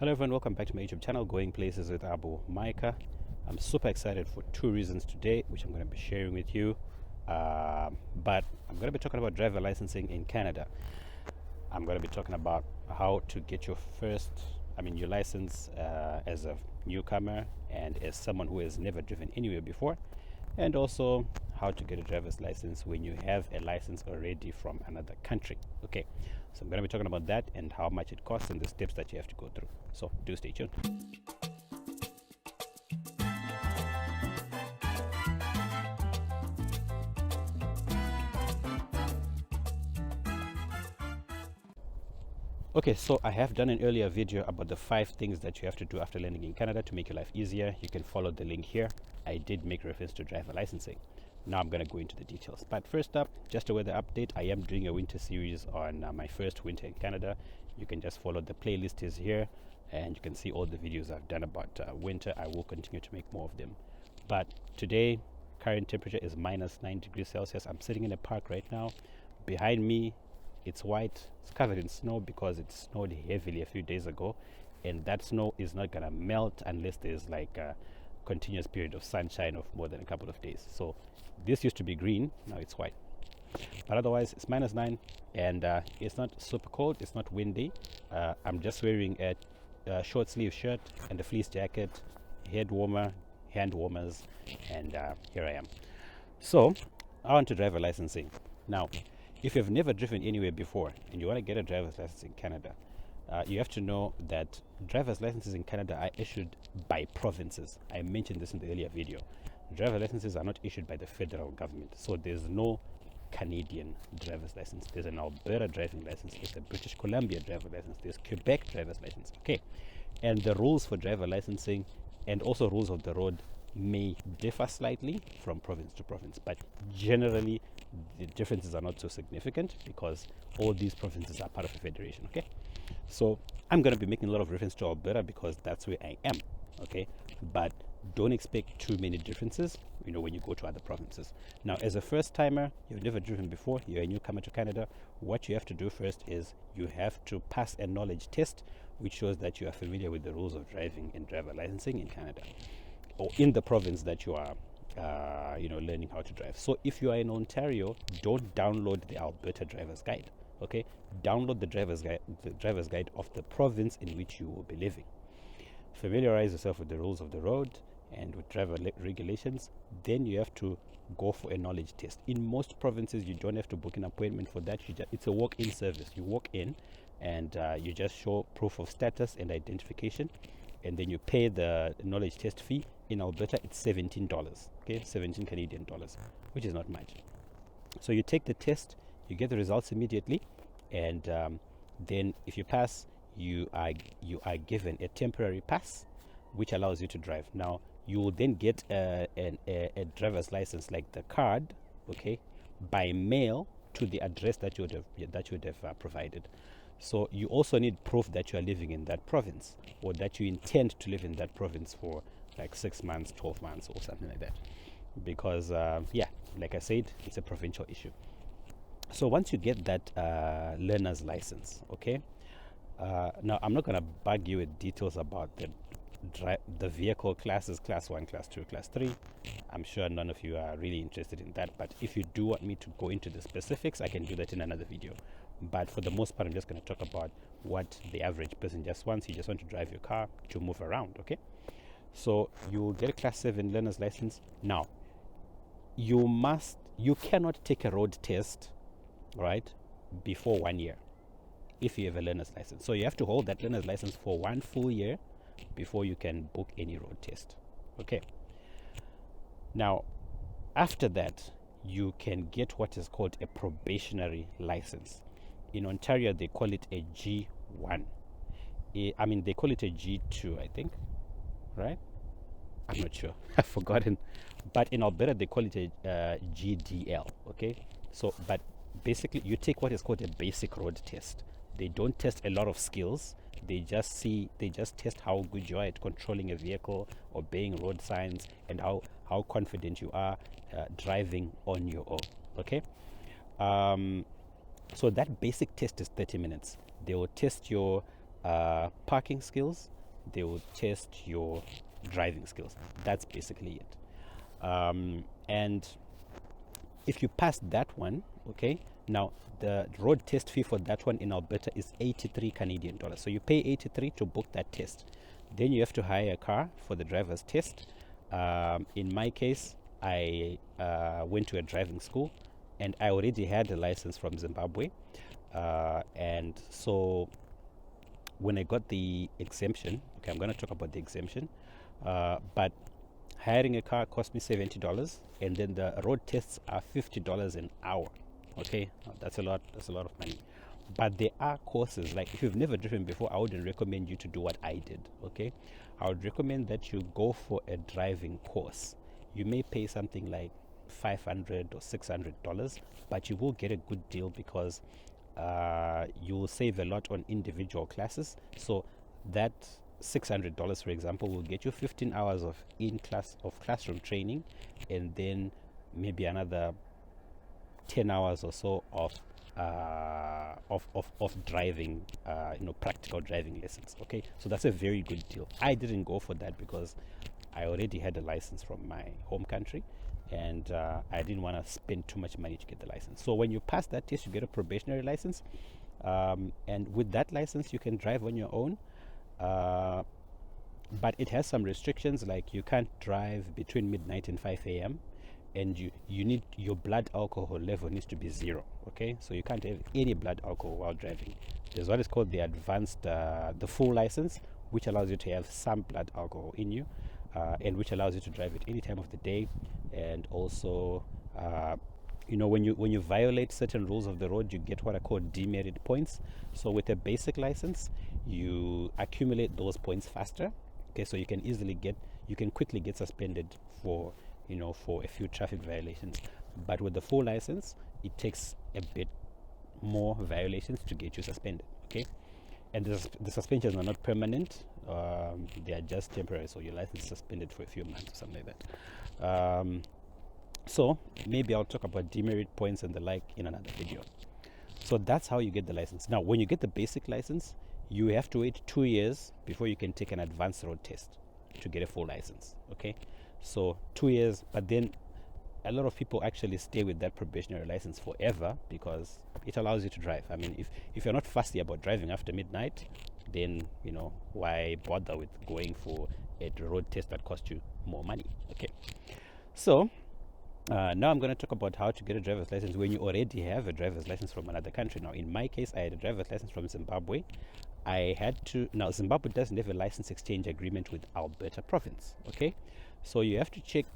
Hello everyone, welcome back to my YouTube channel, Going Places with Abu Micah. I'm super excited for two reasons today, which I'm going to be sharing with you. But I'm going to be talking about driver licensing in Canada. I'm going to be talking about how to get your your license as a newcomer and as someone who has never driven anywhere before, and also how to get a driver's license when you have a license already from another country. Okay, so I'm going to be talking about that and how much it costs and the steps that you have to go through. So do stay tuned. Okay, so I have done an earlier video about the 5 things that you have to do after landing in Canada to make your life easier. You can follow the link here. I did make reference to driver licensing. Now I'm going to go into the details. But first up, just a weather update. I am doing a winter series on my first winter in Canada. You can just follow the playlist is here and you can see all the videos I've done about winter. I will continue to make more of them. But today, current temperature is minus 9 degrees Celsius. I'm sitting in a park right now. Behind me, it's white. It's covered in snow because it snowed heavily a few days ago, and that snow is not gonna melt unless there's like a continuous period of sunshine of more than a couple of days. So this used to be green, now it's white. But otherwise it's minus 9, and it's not super cold, it's not windy. I'm just wearing a short sleeve shirt and a fleece jacket, head warmer, hand warmers, and here I am. So on to driver licensing. Now, if you've never driven anywhere before and you want to get a driver's license in Canada, you have to know that driver's licenses in Canada are issued by provinces. I mentioned this in the earlier video. Driver's licenses are not issued by the federal government. So there's no Canadian driver's license. There's an Alberta driving license. There's a British Columbia driver's license. There's Quebec driver's license. Okay. And the rules for driver licensing and also rules of the road may differ slightly from province to province, but generally the differences are not so significant because all these provinces are part of a federation. Okay, so I'm going to be making a lot of reference to Alberta because that's where I am. Okay, but don't expect too many differences when you go to other provinces. Now, as a first timer, you've never driven before, you're a newcomer to Canada, what you have to do first is you have to pass a knowledge test which shows that you are familiar with the rules of driving and driver licensing in Canada or in the province that you are learning how to drive. So if you are in Ontario, don't download the Alberta driver's guide. Okay, download the driver's guide of the province in which you will be living. Familiarize yourself with the rules of the road and with driver regulations. Then you have to go for a knowledge test. In most provinces, you don't have to book an appointment for that. It's a walk-in service. You walk in and you just show proof of status and identification, and then you pay the knowledge test fee. In Alberta, it's $17. Okay, 17 Canadian dollars, which is not much. So you take the test, you get the results immediately, and then if you pass, you are given a temporary pass, which allows you to drive. Now you will then get a driver's license, like the card, okay, by mail to the address that you would have provided. So you also need proof that you are living in that province, or that you intend to live in that province for like 6 months, 12 months, or something like that. Because like I said, it's a provincial issue. So once you get that learner's license, okay, now I'm not going to bug you with details about the vehicle classes, class 1, class 2, class 3. I'm sure none of you are really interested in that, but if you do want me to go into the specifics, I can do that in another video. But for the most part, I'm just going to talk about what the average person just wants. You just want to drive your car to move around. Okay, so you get a class 7 learner's license. Now you cannot take a road test, right, before 1 year if you have a learner's license. So you have to hold that learner's license for 1 full year before you can book any road test. Okay, now after that you can get what is called a probationary license. In Ontario, they call it a G1. They call it a G2, I think, right? I'm not sure. I've forgotten. But in Alberta, they call it a GDL, okay? So, but basically, you take what is called a basic road test. They don't test a lot of skills. They just test how good you are at controlling a vehicle, obeying road signs, and how confident you are driving on your own, okay? So that basic test is 30 minutes. They will test your parking skills, they will test your driving skills. That's basically it. And if you pass that one, okay, now the road test fee for that one in Alberta is 83 Canadian dollars. So you pay 83 to book that test. Then you have to hire a car for the driver's test. In my case, I went to a driving school and I already had a license from Zimbabwe. And so when I got the exemption, okay, I'm going to talk about the exemption, but hiring a car cost me $70, and then the road tests are $50 an hour. Okay, that's a lot of money. But there are courses, like if you've never driven before, I wouldn't recommend you to do what I did. Okay, I would recommend that you go for a driving course. You may pay something like $500 or $600, but you will get a good deal because you will save a lot on individual classes. So that $600, for example, will get you 15 hours of classroom training, and then maybe another 10 hours or so of driving, practical driving lessons. Okay, so that's a very good deal. I didn't go for that because I already had a license from my home country, and I didn't want to spend too much money to get the license. So when you pass that test, you get a probationary license, and with that license you can drive on your own, but it has some restrictions, like you can't drive between midnight and 5 a.m. and you need, your blood alcohol level needs to be 0. Okay, so you can't have any blood alcohol while driving. There's what is called the advanced, the full license, which allows you to have some blood alcohol in you, and which allows you to drive at any time of the day. And also, when you violate certain rules of the road, you get what are called demerit points. So with a basic license, you accumulate those points faster. Okay, so you can quickly get suspended for a few traffic violations. But with the full license, it takes a bit more violations to get you suspended. Okay, and the suspensions are not permanent, they are just temporary, so your license is suspended for a few months or something like that. So maybe I'll talk about demerit points and the like in another video. So that's how you get the license. Now when you get the basic license, you have to wait 2 years before you can take an advanced road test to get a full license. Okay, so 2 years, but then a lot of people actually stay with that probationary license forever because it allows you to drive. I mean, if you're not fussy about driving after midnight, then why bother with going for a road test that costs you more money? Okay, so now I'm going to talk about how to get a driver's license when you already have a driver's license from another country. Now in my case, I had a driver's license from Zimbabwe. Now Zimbabwe doesn't have a license exchange agreement with Alberta province. Okay, so you have to check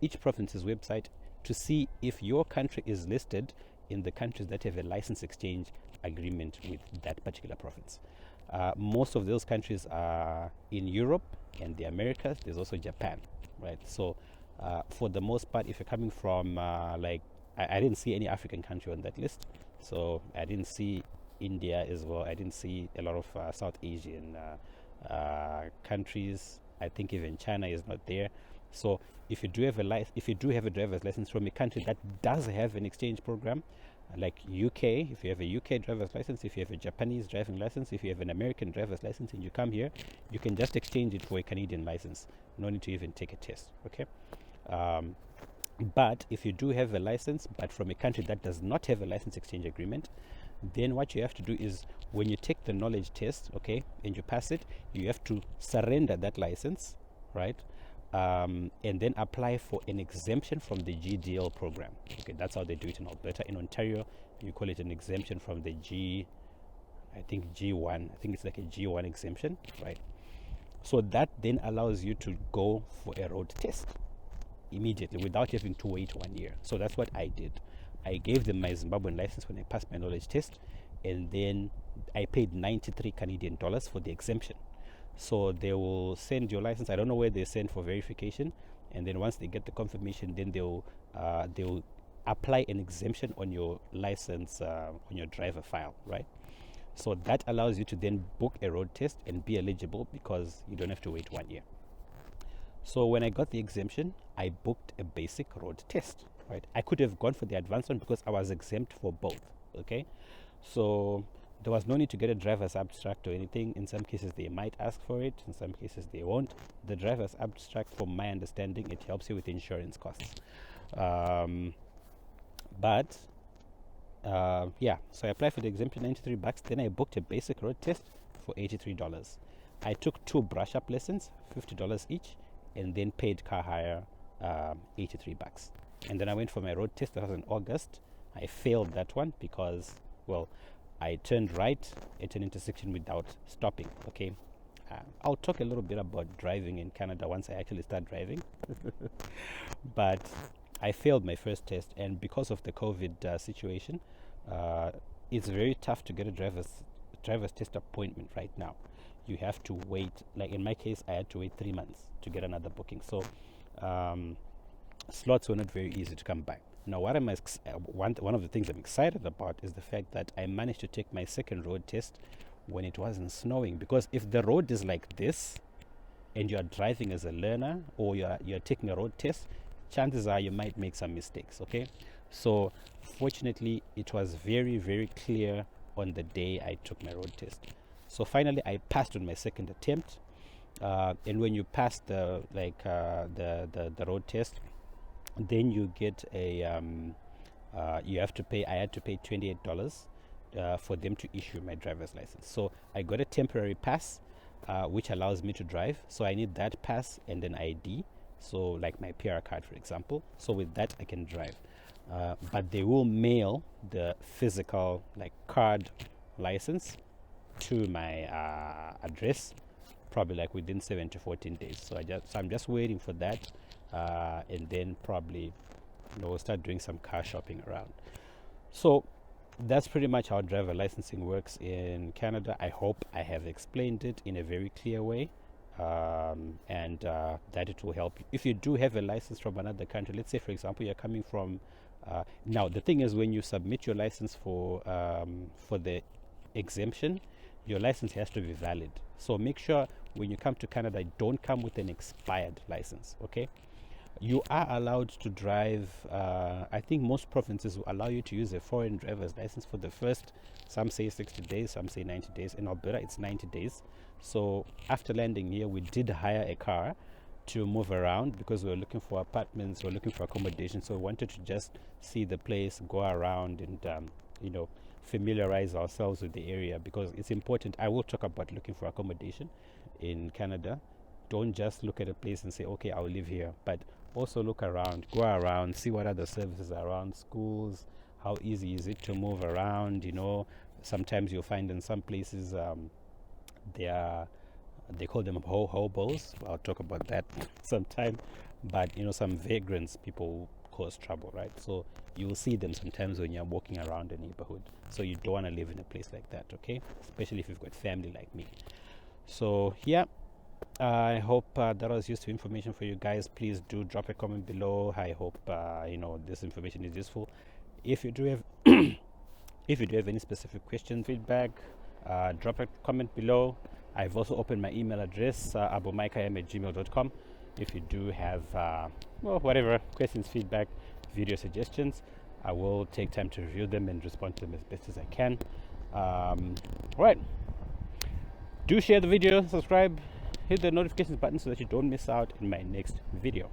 each province's website to see if your country is listed in the countries that have a license exchange agreement with that particular province. Most of those countries are in Europe and the Americas. There's also Japan, right? So for the most part, if you're coming from I didn't see any African country on that list, so I didn't see India as well. I didn't see a lot of South Asian countries. I think even China is not there. So if you do have a driver's license from a country that does have an exchange program, like UK, if you have a UK driver's license, if you have a Japanese driving license, if you have an American driver's license and you come here, you can just exchange it for a Canadian license. No need to even take a test. Okay, but if you do have a license but from a country that does not have a license exchange agreement, then what you have to do is, when you take the knowledge test, okay, and you pass it, you have to surrender that license, right? And then apply for an exemption from the GDL program. Okay, that's how they do it in Alberta. In Ontario, you call it an exemption from the G1. I think it's like a G1 exemption, right? So that then allows you to go for a road test immediately without having to wait 1 year. So that's what I did. I gave them my Zimbabwean license when I passed my knowledge test, and then I paid 93 Canadian dollars for the exemption. So they will send your license. I don't know where they send for verification, and then once they get the confirmation, then they'll apply an exemption on your license, on your driver file, right? So that allows you to then book a road test and be eligible because you don't have to wait 1 year. So when I got the exemption, I booked a basic road test, right? I could have gone for the advanced one because I was exempt for both. Okay, so there was no need to get a driver's abstract or anything. In some cases they might ask for it, in some cases they won't. The driver's abstract, from my understanding, it helps you with insurance costs. But yeah, so I applied for the exemption, $93. Then I booked a basic road test for $83. I took 2 brush up lessons, $50 each, and then paid car hire, $83. And then I went for my road test. That was in August. I failed that one because, well, I turned right at an intersection without stopping. Okay, I'll talk a little bit about driving in Canada once I actually start driving. But I failed my first test, and because of the COVID situation, it's very tough to get a driver's test appointment right now. You have to wait. Like in my case, I had to wait 3 months to get another booking. So slots were not very easy to come by. Now, what one of the things I'm excited about is the fact that I managed to take my second road test when it wasn't snowing. Because if the road is like this, and you are driving as a learner, or you're taking a road test, chances are you might make some mistakes. Okay, so fortunately it was very, very clear on the day I took my road test. So finally I passed on my second attempt, and when you pass the road test, then you get a you have to pay. I had to pay $28 for them to issue my driver's license. So I got a temporary pass, which allows me to drive. So I need that pass and an ID, so like my PR card, for example. So with that I can drive, but they will mail the physical, like, card license to my address, probably like within 7 to 14 days. So I'm just waiting for that, and then probably, we'll start doing some car shopping around. So that's pretty much how driver licensing works in Canada. I hope I have explained it in a very clear way, and that it will help you. If you do have a license from another country, let's say for example you're coming from now the thing is, when you submit your license for the exemption, your license has to be valid. So make sure when you come to Canada, don't come with an expired license. Okay, you are allowed to drive, I think most provinces will allow you to use a foreign driver's license for the first, some say 60 days, some say 90 days. In Alberta it's 90 days. So after landing here, we did hire a car to move around because we were looking for apartments, we were looking for accommodation. So we wanted to just see the place, go around, and familiarize ourselves with the area, because it's important. I will talk about looking for accommodation in Canada. Don't just look at a place and say, okay, I'll live here, but also look around, go around, see what other services are around, schools, how easy is it to move around. Sometimes you'll find in some places they call them hobos. I'll talk about that sometime. But some vagrants, people cause trouble, right? So you will see them sometimes when you're walking around a neighborhood. So you don't want to live in a place like that, okay? Especially if you've got family like me. So yeah, I hope that was useful information for you guys. Please do drop a comment below. I hope this information is useful. If you do have if you do have any specific question, feedback, drop a comment below. I've also opened my email address, abumicah@gmail.com. If you do have whatever questions, feedback, video suggestions, I will take time to review them and respond to them as best as I can. Right, do share the video, subscribe, hit the notifications button so that you don't miss out in my next video.